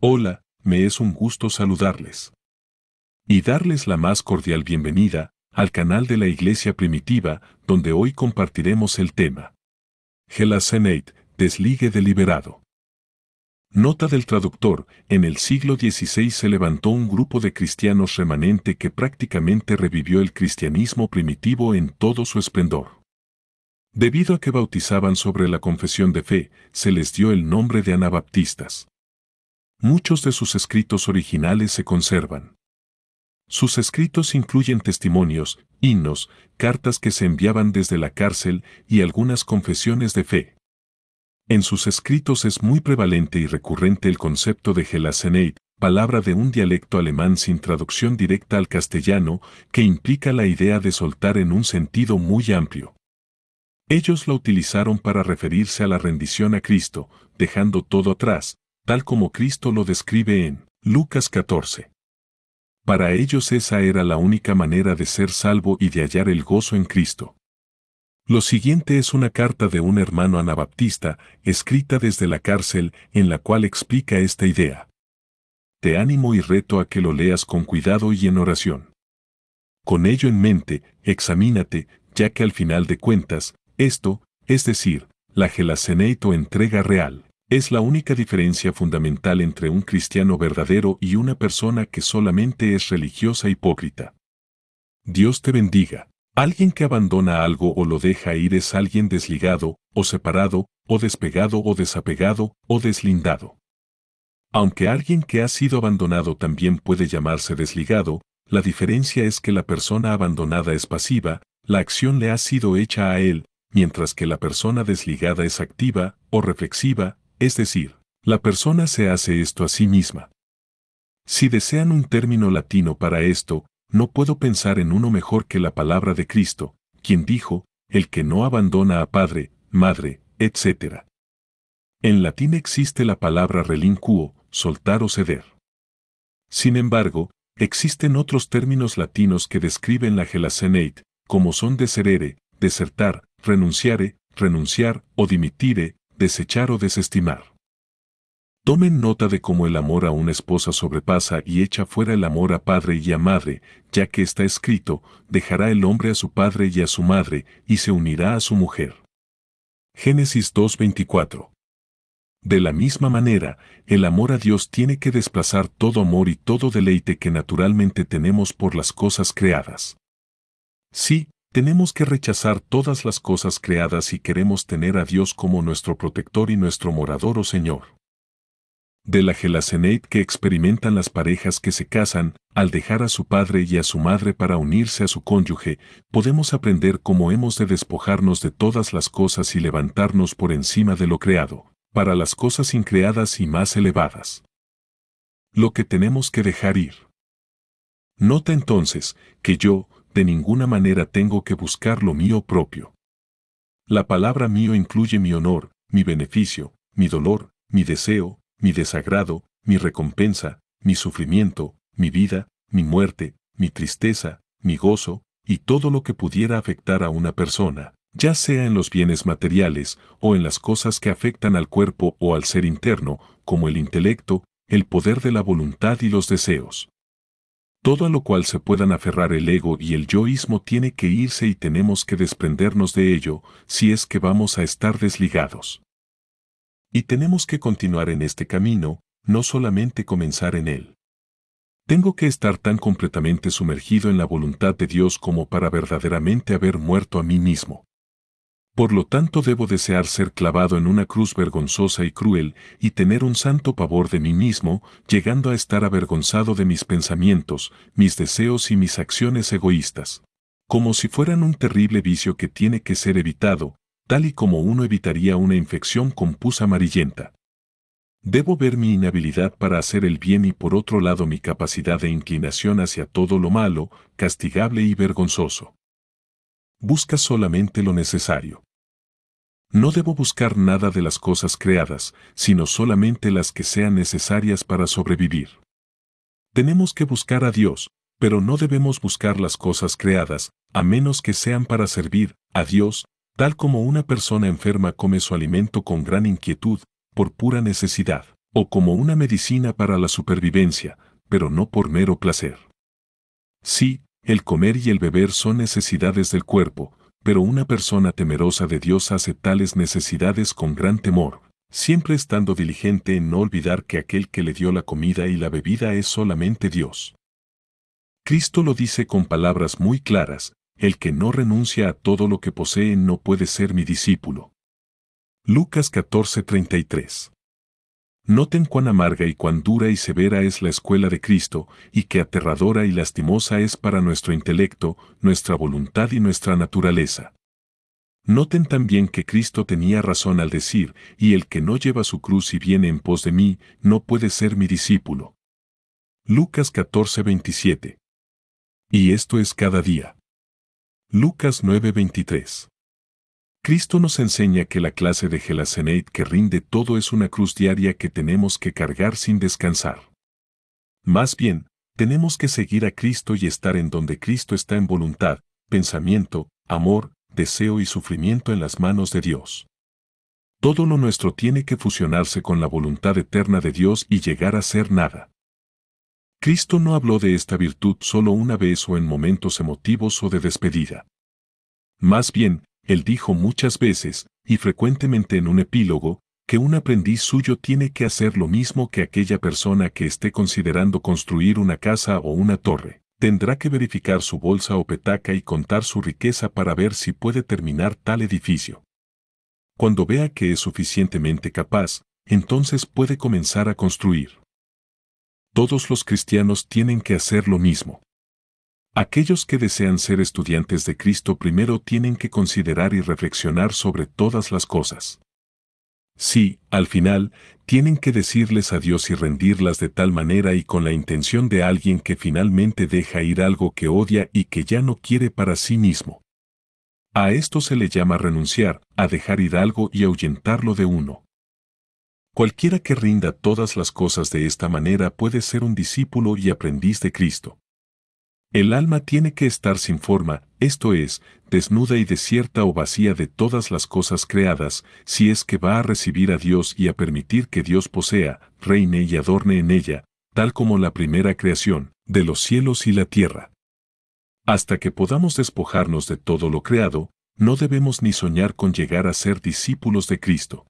Hola, me es un gusto saludarles y darles la más cordial bienvenida al canal de la Iglesia Primitiva, donde hoy compartiremos el tema Gelassenate, desligue deliberado. Nota del traductor: en el siglo XVI se levantó un grupo de cristianos remanente que prácticamente revivió el cristianismo primitivo en todo su esplendor. Debido a que bautizaban sobre la confesión de fe, se les dio el nombre de anabaptistas. Muchos de sus escritos originales se conservan. Sus escritos incluyen testimonios, himnos, cartas que se enviaban desde la cárcel y algunas confesiones de fe. En sus escritos es muy prevalente y recurrente el concepto de Gelassenate, palabra de un dialecto alemán sin traducción directa al castellano, que implica la idea de soltar en un sentido muy amplio. Ellos la utilizaron para referirse a la rendición a Cristo, dejando todo atrás, tal como Cristo lo describe en Lucas 14. Para ellos esa era la única manera de ser salvo y de hallar el gozo en Cristo. Lo siguiente es una carta de un hermano anabaptista, escrita desde la cárcel, en la cual explica esta idea. Te animo y reto a que lo leas con cuidado y en oración. Con ello en mente, examínate, ya que al final de cuentas, esto, es decir, la Gelassenate o entrega real, es la única diferencia fundamental entre un cristiano verdadero y una persona que solamente es religiosa hipócrita. Dios te bendiga. Alguien que abandona algo o lo deja ir es alguien desligado, o separado, o despegado o desapegado, o deslindado. Aunque alguien que ha sido abandonado también puede llamarse desligado, la diferencia es que la persona abandonada es pasiva, la acción le ha sido hecha a él, mientras que la persona desligada es activa o reflexiva, es decir, la persona se hace esto a sí misma. Si desean un término latino para esto, no puedo pensar en uno mejor que la palabra de Cristo, quien dijo, el que no abandona a padre, madre, etc. En latín existe la palabra relinquo, soltar o ceder. Sin embargo, existen otros términos latinos que describen la Gelassenate, como son deserere, desertar, renunciare, renunciar o dimitire, desechar o desestimar. Tomen nota de cómo el amor a una esposa sobrepasa y echa fuera el amor a padre y a madre, ya que está escrito, dejará el hombre a su padre y a su madre, y se unirá a su mujer. Génesis 2:24. De la misma manera, el amor a Dios tiene que desplazar todo amor y todo deleite que naturalmente tenemos por las cosas creadas. Sí, tenemos que rechazar todas las cosas creadas si queremos tener a Dios como nuestro protector y nuestro morador o Señor. De la Gelassenate que experimentan las parejas que se casan, al dejar a su padre y a su madre para unirse a su cónyuge, podemos aprender cómo hemos de despojarnos de todas las cosas y levantarnos por encima de lo creado, para las cosas increadas y más elevadas. Lo que tenemos que dejar ir. Nota entonces, que yo, de ninguna manera tengo que buscar lo mío propio. La palabra mío incluye mi honor, mi beneficio, mi dolor, mi deseo, mi desagrado, mi recompensa, mi sufrimiento, mi vida, mi muerte, mi tristeza, mi gozo, y todo lo que pudiera afectar a una persona, ya sea en los bienes materiales o en las cosas que afectan al cuerpo o al ser interno, como el intelecto, el poder de la voluntad y los deseos. Todo a lo cual se puedan aferrar el ego y el yoísmo tiene que irse y tenemos que desprendernos de ello, si es que vamos a estar desligados. Y tenemos que continuar en este camino, no solamente comenzar en él. Tengo que estar tan completamente sumergido en la voluntad de Dios como para verdaderamente haber muerto a mí mismo. Por lo tanto debo desear ser clavado en una cruz vergonzosa y cruel y tener un santo pavor de mí mismo, llegando a estar avergonzado de mis pensamientos, mis deseos y mis acciones egoístas. Como si fueran un terrible vicio que tiene que ser evitado, tal y como uno evitaría una infección con pus amarillenta. Debo ver mi inhabilidad para hacer el bien y por otro lado mi capacidad de inclinación hacia todo lo malo, castigable y vergonzoso. Busca solamente lo necesario. No debo buscar nada de las cosas creadas, sino solamente las que sean necesarias para sobrevivir. Tenemos que buscar a Dios, pero no debemos buscar las cosas creadas, a menos que sean para servir a Dios, tal como una persona enferma come su alimento con gran inquietud, por pura necesidad. o como una medicina para la supervivencia, pero no por mero placer. Sí, el comer y el beber son necesidades del cuerpo, pero una persona temerosa de Dios hace tales necesidades con gran temor, siempre estando diligente en no olvidar que aquel que le dio la comida y la bebida es solamente Dios. Cristo lo dice con palabras muy claras: el que no renuncia a todo lo que posee no puede ser mi discípulo. Lucas 14:33. Noten cuán amarga y cuán dura y severa es la escuela de Cristo, y qué aterradora y lastimosa es para nuestro intelecto, nuestra voluntad y nuestra naturaleza. Noten también que Cristo tenía razón al decir: y el que no lleva su cruz y viene en pos de mí, no puede ser mi discípulo. Lucas 14:27. Y esto es cada día. Lucas 9:23. Cristo nos enseña que la clase de Gelaseneit que rinde todo es una cruz diaria que tenemos que cargar sin descansar. Más bien, tenemos que seguir a Cristo y estar en donde Cristo está en voluntad, pensamiento, amor, deseo y sufrimiento en las manos de Dios. Todo lo nuestro tiene que fusionarse con la voluntad eterna de Dios y llegar a ser nada. Cristo no habló de esta virtud solo una vez o en momentos emotivos o de despedida. Más bien, Él dijo muchas veces, y frecuentemente en un epílogo, que un aprendiz suyo tiene que hacer lo mismo que aquella persona que esté considerando construir una casa o una torre. Tendrá que verificar su bolsa o petaca y contar su riqueza para ver si puede terminar tal edificio. Cuando vea que es suficientemente capaz, entonces puede comenzar a construir. Todos los cristianos tienen que hacer lo mismo. Aquellos que desean ser estudiantes de Cristo primero tienen que considerar y reflexionar sobre todas las cosas. Sí, al final, tienen que decirles adiós y rendirlas de tal manera y con la intención de alguien que finalmente deja ir algo que odia y que ya no quiere para sí mismo. A esto se le llama renunciar, a dejar ir algo y ahuyentarlo de uno. Cualquiera que rinda todas las cosas de esta manera puede ser un discípulo y aprendiz de Cristo. El alma tiene que estar sin forma, esto es, desnuda y desierta o vacía de todas las cosas creadas, si es que va a recibir a Dios y a permitir que Dios posea, reine y adorne en ella, tal como la primera creación, de los cielos y la tierra. Hasta que podamos despojarnos de todo lo creado, no debemos ni soñar con llegar a ser discípulos de Cristo.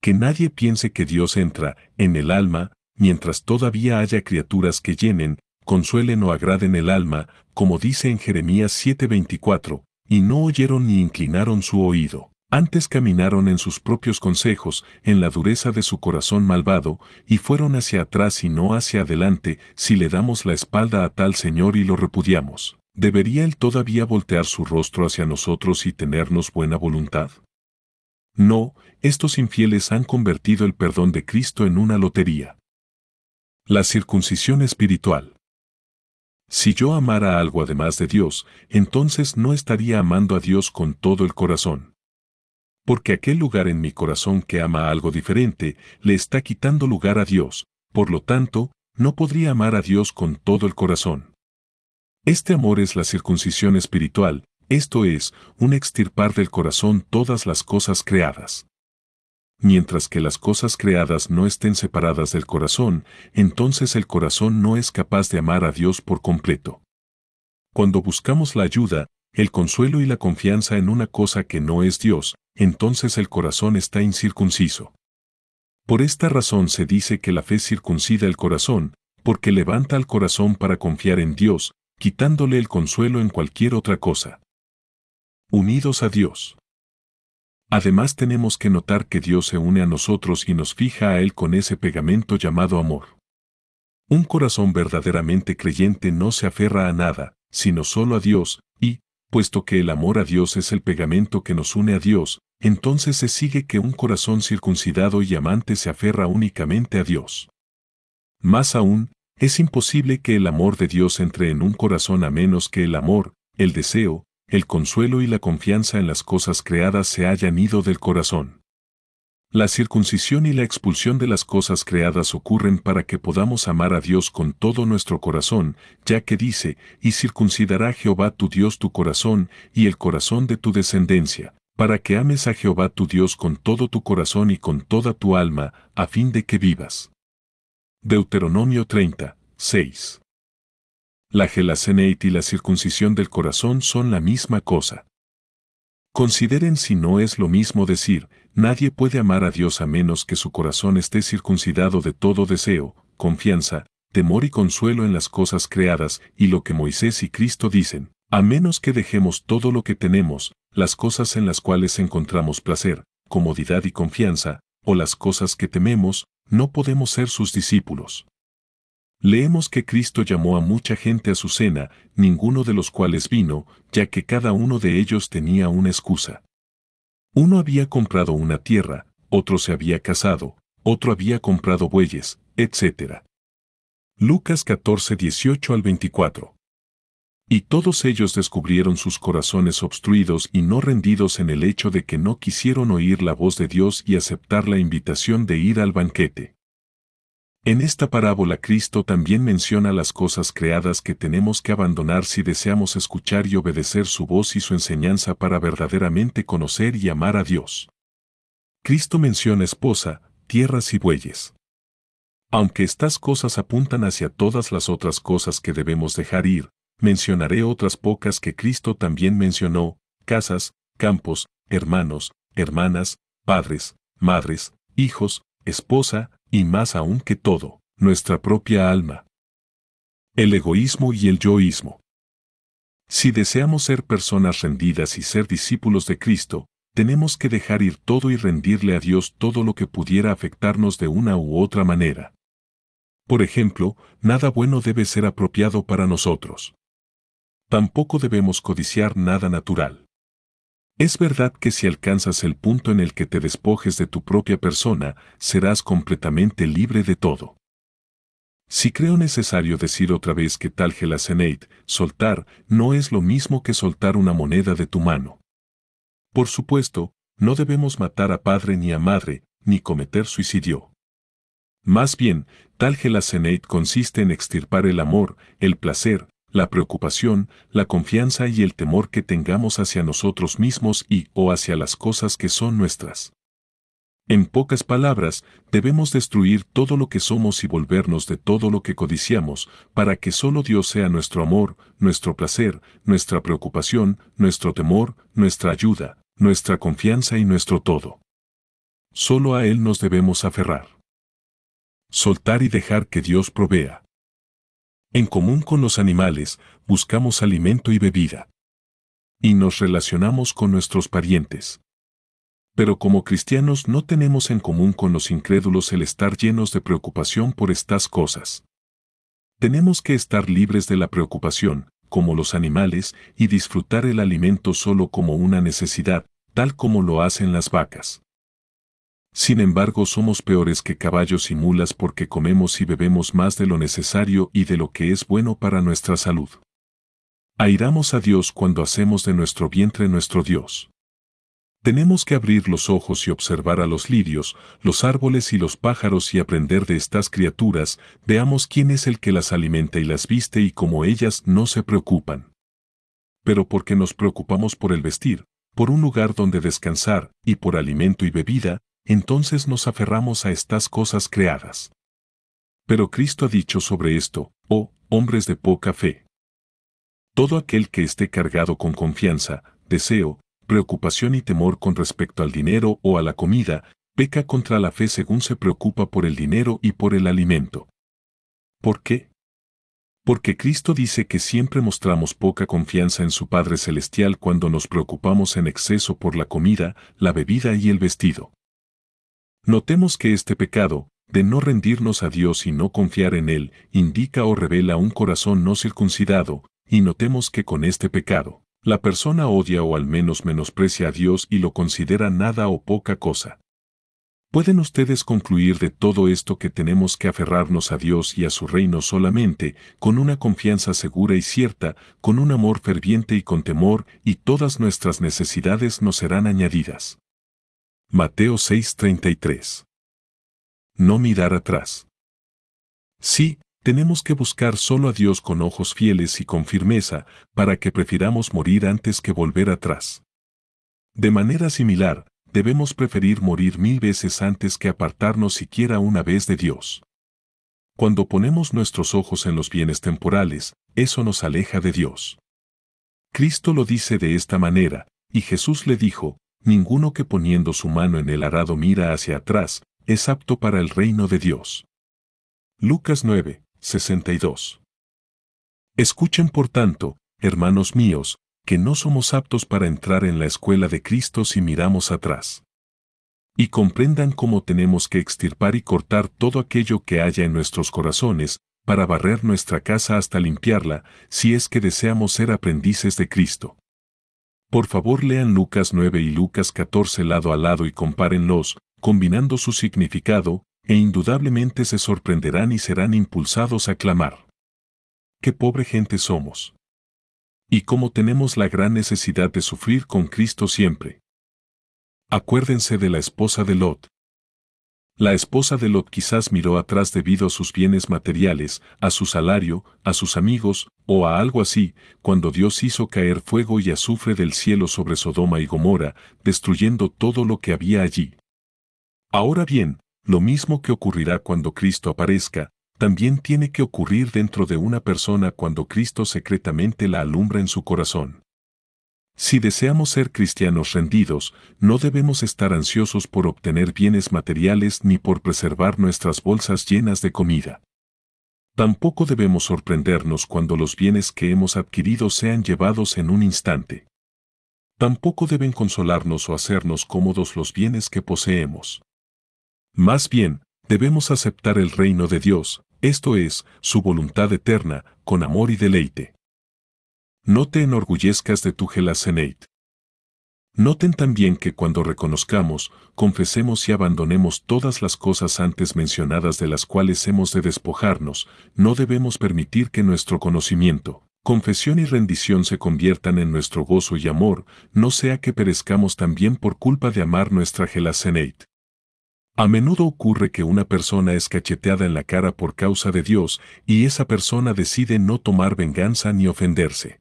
Que nadie piense que Dios entra en el alma, mientras todavía haya criaturas que llenen, consuelen o agraden el alma, como dice en Jeremías 7:24, y no oyeron ni inclinaron su oído. Antes caminaron en sus propios consejos, en la dureza de su corazón malvado, y fueron hacia atrás y no hacia adelante. Si le damos la espalda a tal Señor y lo repudiamos, ¿debería Él todavía voltear su rostro hacia nosotros y tenernos buena voluntad? No, estos infieles han convertido el perdón de Cristo en una lotería. La circuncisión espiritual. Si yo amara algo además de Dios, entonces no estaría amando a Dios con todo el corazón. Porque aquel lugar en mi corazón que ama algo diferente, le está quitando lugar a Dios, por lo tanto, no podría amar a Dios con todo el corazón. Este amor es la circuncisión espiritual, esto es, un extirpar del corazón todas las cosas creadas. Mientras que las cosas creadas no estén separadas del corazón, entonces el corazón no es capaz de amar a Dios por completo. Cuando buscamos la ayuda, el consuelo y la confianza en una cosa que no es Dios, entonces el corazón está incircunciso. Por esta razón se dice que la fe circuncida el corazón, porque levanta al corazón para confiar en Dios, quitándole el consuelo en cualquier otra cosa. Unidos a Dios. Además tenemos que notar que Dios se une a nosotros y nos fija a Él con ese pegamento llamado amor. Un corazón verdaderamente creyente no se aferra a nada, sino solo a Dios, y, puesto que el amor a Dios es el pegamento que nos une a Dios, entonces se sigue que un corazón circuncidado y amante se aferra únicamente a Dios. Más aún, es imposible que el amor de Dios entre en un corazón a menos que el amor, el deseo, el consuelo y la confianza en las cosas creadas se hayan ido del corazón. La circuncisión y la expulsión de las cosas creadas ocurren para que podamos amar a Dios con todo nuestro corazón, ya que dice: y circuncidará Jehová tu Dios tu corazón y el corazón de tu descendencia, para que ames a Jehová tu Dios con todo tu corazón y con toda tu alma, a fin de que vivas. Deuteronomio 30, 6. La gelaseneit y la circuncisión del corazón son la misma cosa. Consideren si no es lo mismo decir, nadie puede amar a Dios a menos que su corazón esté circuncidado de todo deseo, confianza, temor y consuelo en las cosas creadas, y lo que Moisés y Cristo dicen, a menos que dejemos todo lo que tenemos, las cosas en las cuales encontramos placer, comodidad y confianza, o las cosas que tememos, no podemos ser sus discípulos. Leemos que Cristo llamó a mucha gente a su cena, ninguno de los cuales vino, ya que cada uno de ellos tenía una excusa. Uno había comprado una tierra, otro se había casado, otro había comprado bueyes, etc. Lucas 14, 18 al 24. Y todos ellos descubrieron sus corazones obstruidos y no rendidos en el hecho de que no quisieron oír la voz de Dios y aceptar la invitación de ir al banquete. En esta parábola Cristo también menciona las cosas creadas que tenemos que abandonar si deseamos escuchar y obedecer su voz y su enseñanza para verdaderamente conocer y amar a Dios. Cristo menciona esposa, tierras y bueyes. Aunque estas cosas apuntan hacia todas las otras cosas que debemos dejar ir, mencionaré otras pocas que Cristo también mencionó: casas, campos, hermanos, hermanas, padres, madres, hijos, esposa, y más aún que todo, nuestra propia alma. El egoísmo y el yoísmo. Si deseamos ser personas rendidas y ser discípulos de Cristo, tenemos que dejar ir todo y rendirle a Dios todo lo que pudiera afectarnos de una u otra manera. Por ejemplo, nada bueno debe ser apropiado para nosotros. Tampoco debemos codiciar nada natural. Es verdad que si alcanzas el punto en el que te despojes de tu propia persona, serás completamente libre de todo. Si creo necesario decir otra vez que tal gelaseneit, soltar, no es lo mismo que soltar una moneda de tu mano. Por supuesto, no debemos matar a padre ni a madre, ni cometer suicidio. Más bien, tal gelaseneit consiste en extirpar el amor, el placer, la preocupación, la confianza y el temor que tengamos hacia nosotros mismos o hacia las cosas que son nuestras. En pocas palabras, debemos destruir todo lo que somos y volvernos de todo lo que codiciamos, para que solo Dios sea nuestro amor, nuestro placer, nuestra preocupación, nuestro temor, nuestra ayuda, nuestra confianza y nuestro todo. Solo a Él nos debemos aferrar. Soltar y dejar que Dios provea. En común con los animales, buscamos alimento y bebida. Y nos relacionamos con nuestros parientes. Pero como cristianos no tenemos en común con los incrédulos el estar llenos de preocupación por estas cosas. Tenemos que estar libres de la preocupación, como los animales, y disfrutar el alimento solo como una necesidad, tal como lo hacen las vacas. Sin embargo, somos peores que caballos y mulas porque comemos y bebemos más de lo necesario y de lo que es bueno para nuestra salud. Airamos a Dios cuando hacemos de nuestro vientre nuestro Dios. Tenemos que abrir los ojos y observar a los lirios, los árboles y los pájaros y aprender de estas criaturas. Veamos quién es el que las alimenta y las viste y cómo ellas no se preocupan. Pero porque nos preocupamos por el vestir, por un lugar donde descansar y por alimento y bebida, entonces nos aferramos a estas cosas creadas. Pero Cristo ha dicho sobre esto: oh, hombres de poca fe. Todo aquel que esté cargado con confianza, deseo, preocupación y temor con respecto al dinero o a la comida, peca contra la fe según se preocupa por el dinero y por el alimento. ¿Por qué? Porque Cristo dice que siempre mostramos poca confianza en su Padre Celestial cuando nos preocupamos en exceso por la comida, la bebida y el vestido. Notemos que este pecado, de no rendirnos a Dios y no confiar en Él, indica o revela un corazón no circuncidado, y notemos que con este pecado, la persona odia o al menos menosprecia a Dios y lo considera nada o poca cosa. ¿Pueden ustedes concluir de todo esto que tenemos que aferrarnos a Dios y a su reino solamente, con una confianza segura y cierta, con un amor ferviente y con temor, y todas nuestras necesidades nos serán añadidas? Mateo 6:33. No mirar atrás. Sí, tenemos que buscar solo a Dios con ojos fieles y con firmeza, para que prefiramos morir antes que volver atrás. De manera similar, debemos preferir morir 1000 veces antes que apartarnos siquiera una vez de Dios. Cuando ponemos nuestros ojos en los bienes temporales, eso nos aleja de Dios. Cristo lo dice de esta manera, y Jesús le dijo, ninguno que poniendo su mano en el arado mira hacia atrás, es apto para el reino de Dios. Lucas 9, 62. Escuchen por tanto, hermanos míos, que no somos aptos para entrar en la escuela de Cristo si miramos atrás. Y comprendan cómo tenemos que extirpar y cortar todo aquello que haya en nuestros corazones, para barrer nuestra casa hasta limpiarla, si es que deseamos ser aprendices de Cristo. Por favor lean Lucas 9 y Lucas 14 lado a lado y compárenlos, combinando su significado, e indudablemente se sorprenderán y serán impulsados a clamar. ¡Qué pobre gente somos! Y cómo tenemos la gran necesidad de sufrir con Cristo siempre. Acuérdense de la esposa de Lot. La esposa de Lot quizás miró atrás debido a sus bienes materiales, a su salario, a sus amigos, o a algo así, cuando Dios hizo caer fuego y azufre del cielo sobre Sodoma y Gomorra, destruyendo todo lo que había allí. Ahora bien, lo mismo que ocurrirá cuando Cristo aparezca, también tiene que ocurrir dentro de una persona cuando Cristo secretamente la alumbra en su corazón. Si deseamos ser cristianos rendidos, no debemos estar ansiosos por obtener bienes materiales ni por preservar nuestras bolsas llenas de comida. Tampoco debemos sorprendernos cuando los bienes que hemos adquirido sean llevados en un instante. Tampoco deben consolarnos o hacernos cómodos los bienes que poseemos. Más bien, debemos aceptar el reino de Dios, esto es, su voluntad eterna, con amor y deleite. No te enorgullezcas de tu Gelasenate. Noten también que cuando reconozcamos, confesemos y abandonemos todas las cosas antes mencionadas de las cuales hemos de despojarnos, no debemos permitir que nuestro conocimiento, confesión y rendición se conviertan en nuestro gozo y amor, no sea que perezcamos también por culpa de amar nuestra Gelasenate. A menudo ocurre que una persona es cacheteada en la cara por causa de Dios y esa persona decide no tomar venganza ni ofenderse.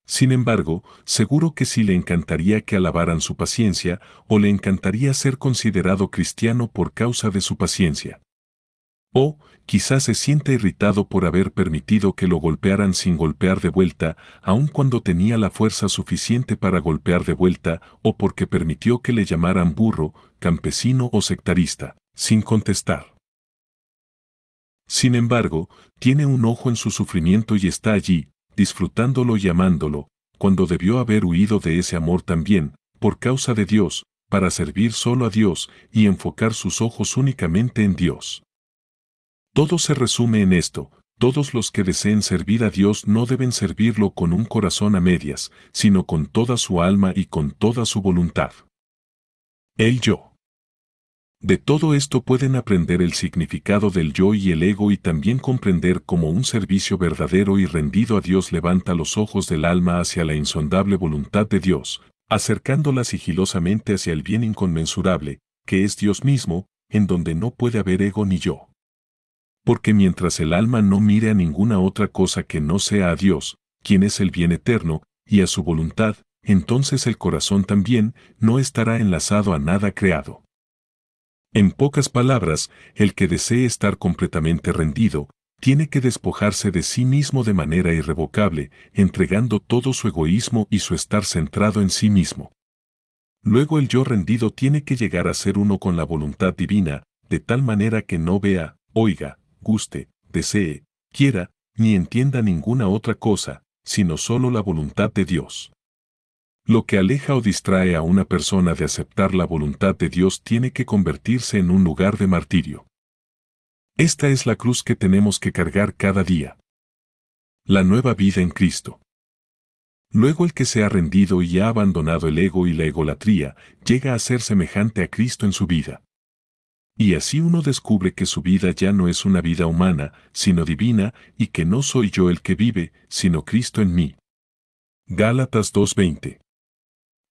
Sin embargo, seguro que sí le encantaría que alabaran su paciencia o le encantaría ser considerado cristiano por causa de su paciencia. O, quizás se siente irritado por haber permitido que lo golpearan sin golpear de vuelta, aun cuando tenía la fuerza suficiente para golpear de vuelta, o porque permitió que le llamaran burro, campesino o sectarista, sin contestar. Sin embargo, tiene un ojo en su sufrimiento y está allí, disfrutándolo y amándolo, cuando debió haber huido de ese amor también, por causa de Dios, para servir solo a Dios y enfocar sus ojos únicamente en Dios. Todo se resume en esto: todos los que deseen servir a Dios no deben servirlo con un corazón a medias, sino con toda su alma y con toda su voluntad. El yo. De todo esto pueden aprender el significado del yo y el ego y también comprender cómo un servicio verdadero y rendido a Dios levanta los ojos del alma hacia la insondable voluntad de Dios, acercándola sigilosamente hacia el bien inconmensurable, que es Dios mismo, en donde no puede haber ego ni yo. Porque mientras el alma no mire a ninguna otra cosa que no sea a Dios, quien es el bien eterno, y a su voluntad, entonces el corazón también no estará enlazado a nada creado. En pocas palabras, el que desee estar completamente rendido, tiene que despojarse de sí mismo de manera irrevocable, entregando todo su egoísmo y su estar centrado en sí mismo. Luego el yo rendido tiene que llegar a ser uno con la voluntad divina, de tal manera que no vea, oiga, guste, desee, quiera, ni entienda ninguna otra cosa, sino solo la voluntad de Dios. Lo que aleja o distrae a una persona de aceptar la voluntad de Dios tiene que convertirse en un lugar de martirio. Esta es la cruz que tenemos que cargar cada día. La nueva vida en Cristo. Luego el que se ha rendido y ha abandonado el ego y la egolatría, llega a ser semejante a Cristo en su vida. Y así uno descubre que su vida ya no es una vida humana, sino divina, y que no soy yo el que vive, sino Cristo en mí. Gálatas 2:20.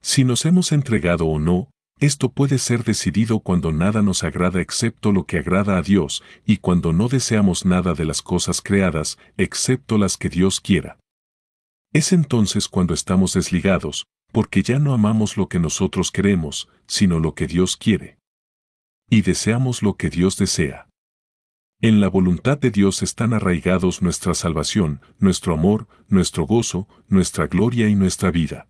Si nos hemos entregado o no, esto puede ser decidido cuando nada nos agrada excepto lo que agrada a Dios, y cuando no deseamos nada de las cosas creadas, excepto las que Dios quiera. Es entonces cuando estamos desligados, porque ya no amamos lo que nosotros queremos, sino lo que Dios quiere. Y deseamos lo que Dios desea. En la voluntad de Dios están arraigados nuestra salvación, nuestro amor, nuestro gozo, nuestra gloria y nuestra vida.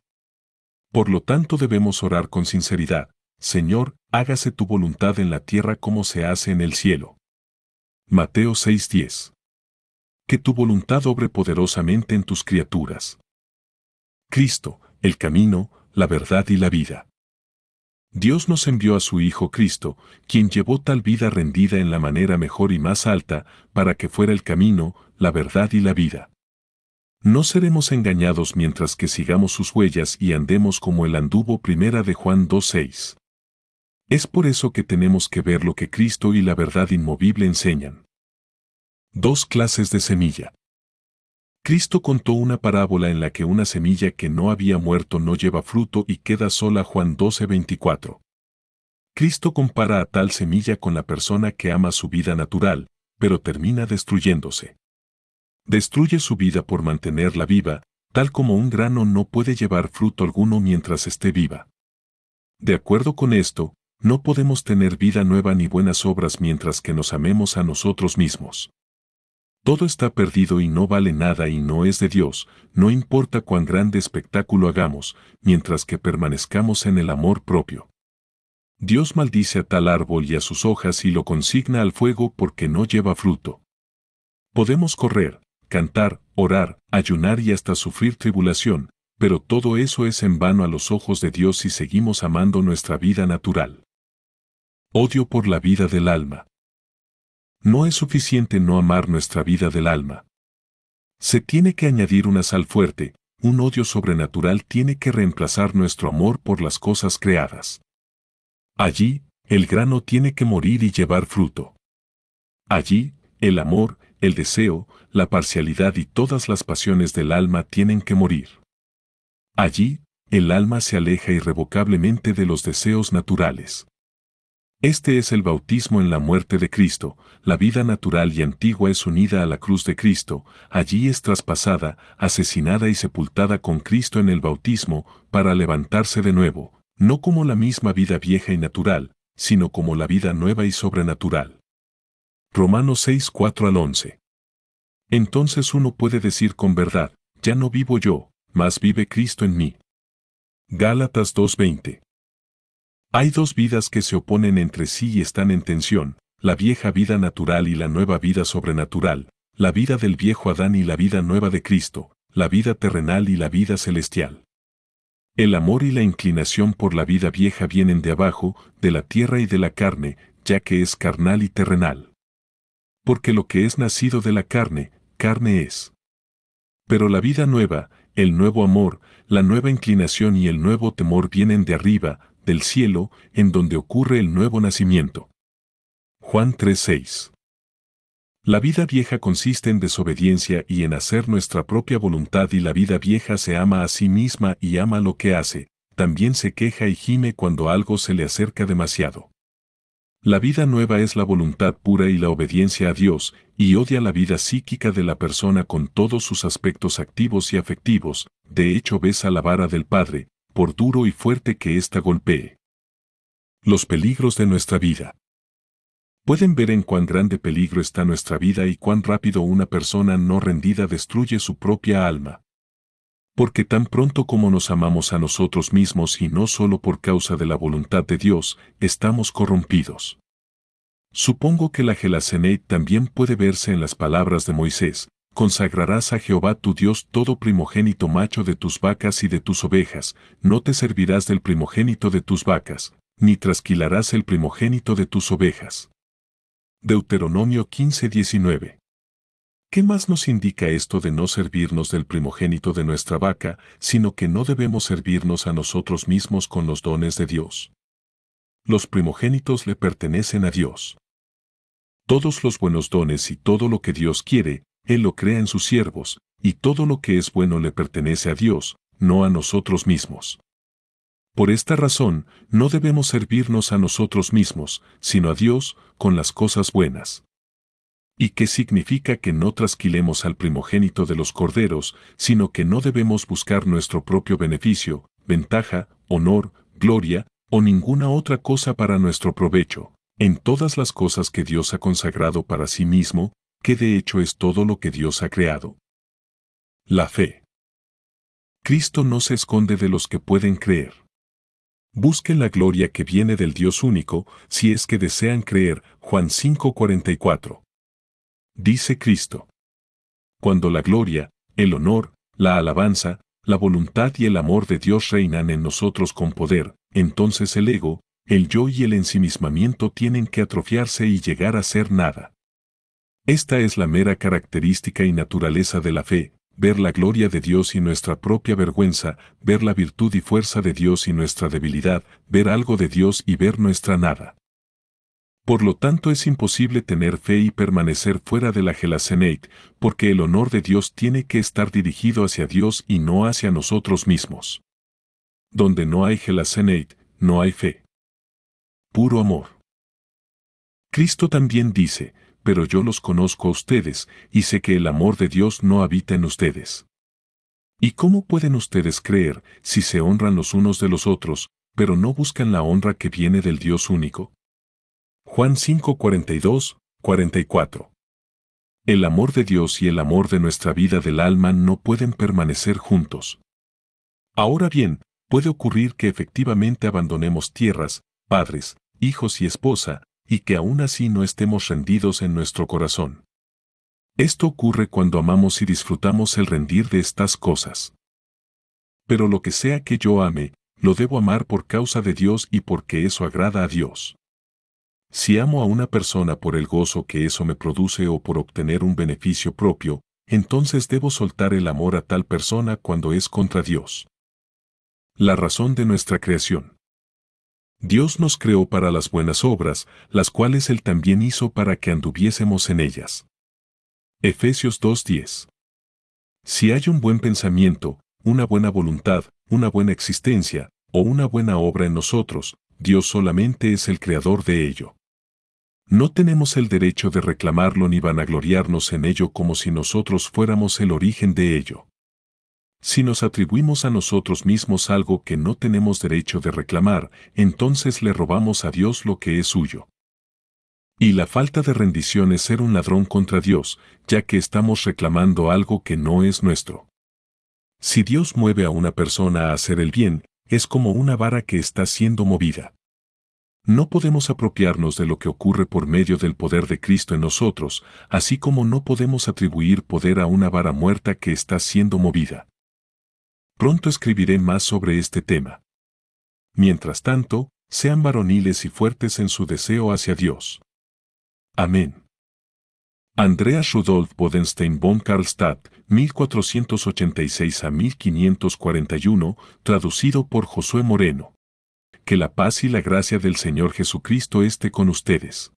Por lo tanto debemos orar con sinceridad: Señor, hágase tu voluntad en la tierra como se hace en el cielo. Mateo 6:10. Que tu voluntad obre poderosamente en tus criaturas. Cristo, el camino, la verdad y la vida. Dios nos envió a su Hijo Cristo, quien llevó tal vida rendida en la manera mejor y más alta, para que fuera el camino, la verdad y la vida. No seremos engañados mientras que sigamos sus huellas y andemos como él anduvo. Primera de Juan 2:6. Es por eso que tenemos que ver lo que Cristo y la verdad inmovible enseñan. Dos clases de semilla. Cristo contó una parábola en la que una semilla que no había muerto no lleva fruto y queda sola. Juan 12:24. Cristo compara a tal semilla con la persona que ama su vida natural, pero termina destruyéndose. Destruye su vida por mantenerla viva, tal como un grano no puede llevar fruto alguno mientras esté viva. De acuerdo con esto, no podemos tener vida nueva ni buenas obras mientras que nos amemos a nosotros mismos. Todo está perdido y no vale nada y no es de Dios, no importa cuán grande espectáculo hagamos, mientras que permanezcamos en el amor propio. Dios maldice a tal árbol y a sus hojas y lo consigna al fuego porque no lleva fruto. Podemos correr, cantar, orar, ayunar y hasta sufrir tribulación, pero todo eso es en vano a los ojos de Dios si seguimos amando nuestra vida natural. Odio por la vida del alma. No es suficiente no amar nuestra vida del alma. Se tiene que añadir una sal fuerte, un odio sobrenatural tiene que reemplazar nuestro amor por las cosas creadas. Allí, el grano tiene que morir y llevar fruto. Allí, el amor, el deseo, la parcialidad y todas las pasiones del alma tienen que morir. Allí, el alma se aleja irrevocablemente de los deseos naturales. Este es el bautismo en la muerte de Cristo, la vida natural y antigua es unida a la cruz de Cristo, allí es traspasada, asesinada y sepultada con Cristo en el bautismo, para levantarse de nuevo, no como la misma vida vieja y natural, sino como la vida nueva y sobrenatural. Romanos 6:4-11. Entonces uno puede decir con verdad: ya no vivo yo, mas vive Cristo en mí. Gálatas 2:20. Hay dos vidas que se oponen entre sí y están en tensión, la vieja vida natural y la nueva vida sobrenatural, la vida del viejo Adán y la vida nueva de Cristo, la vida terrenal y la vida celestial. El amor y la inclinación por la vida vieja vienen de abajo, de la tierra y de la carne, ya que es carnal y terrenal. Porque lo que es nacido de la carne, carne es. Pero la vida nueva, el nuevo amor, la nueva inclinación y el nuevo temor vienen de arriba, del cielo, en donde ocurre el nuevo nacimiento. Juan 3:6. La vida vieja consiste en desobediencia y en hacer nuestra propia voluntad y la vida vieja se ama a sí misma y ama lo que hace, también se queja y gime cuando algo se le acerca demasiado. La vida nueva es la voluntad pura y la obediencia a Dios, y odia la vida psíquica de la persona con todos sus aspectos activos y afectivos, de hecho besa la vara del Padre, por duro y fuerte que ésta golpee. Los peligros de nuestra vida. Pueden ver en cuán grande peligro está nuestra vida y cuán rápido una persona no rendida destruye su propia alma. Porque tan pronto como nos amamos a nosotros mismos y no solo por causa de la voluntad de Dios, estamos corrompidos. Supongo que la Gelaseneit también puede verse en las palabras de Moisés: consagrarás a Jehová tu Dios todo primogénito macho de tus vacas y de tus ovejas, no te servirás del primogénito de tus vacas, ni trasquilarás el primogénito de tus ovejas. Deuteronomio 15:19. ¿Qué más nos indica esto de no servirnos del primogénito de nuestra vaca, sino que no debemos servirnos a nosotros mismos con los dones de Dios? Los primogénitos le pertenecen a Dios. Todos los buenos dones y todo lo que Dios quiere, Él lo crea en sus siervos, y todo lo que es bueno le pertenece a Dios, no a nosotros mismos. Por esta razón, no debemos servirnos a nosotros mismos, sino a Dios, con las cosas buenas. ¿Y qué significa que no trasquilemos al primogénito de los corderos, sino que no debemos buscar nuestro propio beneficio, ventaja, honor, gloria, o ninguna otra cosa para nuestro provecho, en todas las cosas que Dios ha consagrado para sí mismo, que de hecho es todo lo que Dios ha creado. La fe. Cristo no se esconde de los que pueden creer. Busquen la gloria que viene del Dios único, si es que desean creer. Juan 5:44. Dice Cristo. Cuando la gloria, el honor, la alabanza, la voluntad y el amor de Dios reinan en nosotros con poder, entonces el ego, el yo y el ensimismamiento tienen que atrofiarse y llegar a ser nada. Esta es la mera característica y naturaleza de la fe, ver la gloria de Dios y nuestra propia vergüenza, ver la virtud y fuerza de Dios y nuestra debilidad, ver algo de Dios y ver nuestra nada. Por lo tanto es imposible tener fe y permanecer fuera de la Gelasseneit, porque el honor de Dios tiene que estar dirigido hacia Dios y no hacia nosotros mismos. Donde no hay Gelasseneit, no hay fe. Puro amor. Cristo también dice, pero yo los conozco a ustedes, y sé que el amor de Dios no habita en ustedes. ¿Y cómo pueden ustedes creer, si se honran los unos de los otros, pero no buscan la honra que viene del Dios único? Juan 5:42, 44. El amor de Dios y el amor de nuestra vida del alma no pueden permanecer juntos. Ahora bien, puede ocurrir que efectivamente abandonemos tierras, padres, hijos y esposa, y que aún así no estemos rendidos en nuestro corazón. Esto ocurre cuando amamos y disfrutamos el rendir de estas cosas. Pero lo que sea que yo ame, lo debo amar por causa de Dios y porque eso agrada a Dios. Si amo a una persona por el gozo que eso me produce o por obtener un beneficio propio, entonces debo soltar el amor a tal persona cuando es contra Dios. La razón de nuestra creación. Dios nos creó para las buenas obras, las cuales Él también hizo para que anduviésemos en ellas. Efesios 2:10. Si hay un buen pensamiento, una buena voluntad, una buena existencia, o una buena obra en nosotros, Dios solamente es el creador de ello. No tenemos el derecho de reclamarlo ni vanagloriarnos en ello como si nosotros fuéramos el origen de ello. Si nos atribuimos a nosotros mismos algo que no tenemos derecho de reclamar, entonces le robamos a Dios lo que es suyo. Y la falta de rendición es ser un ladrón contra Dios, ya que estamos reclamando algo que no es nuestro. Si Dios mueve a una persona a hacer el bien, es como una vara que está siendo movida. No podemos apropiarnos de lo que ocurre por medio del poder de Cristo en nosotros, así como no podemos atribuir poder a una vara muerta que está siendo movida. Pronto escribiré más sobre este tema. Mientras tanto, sean varoniles y fuertes en su deseo hacia Dios. Amén. Andreas Rudolf Bodenstein von Karlstadt, 1486 a 1541, traducido por Josué Moreno. Que la paz y la gracia del Señor Jesucristo esté con ustedes.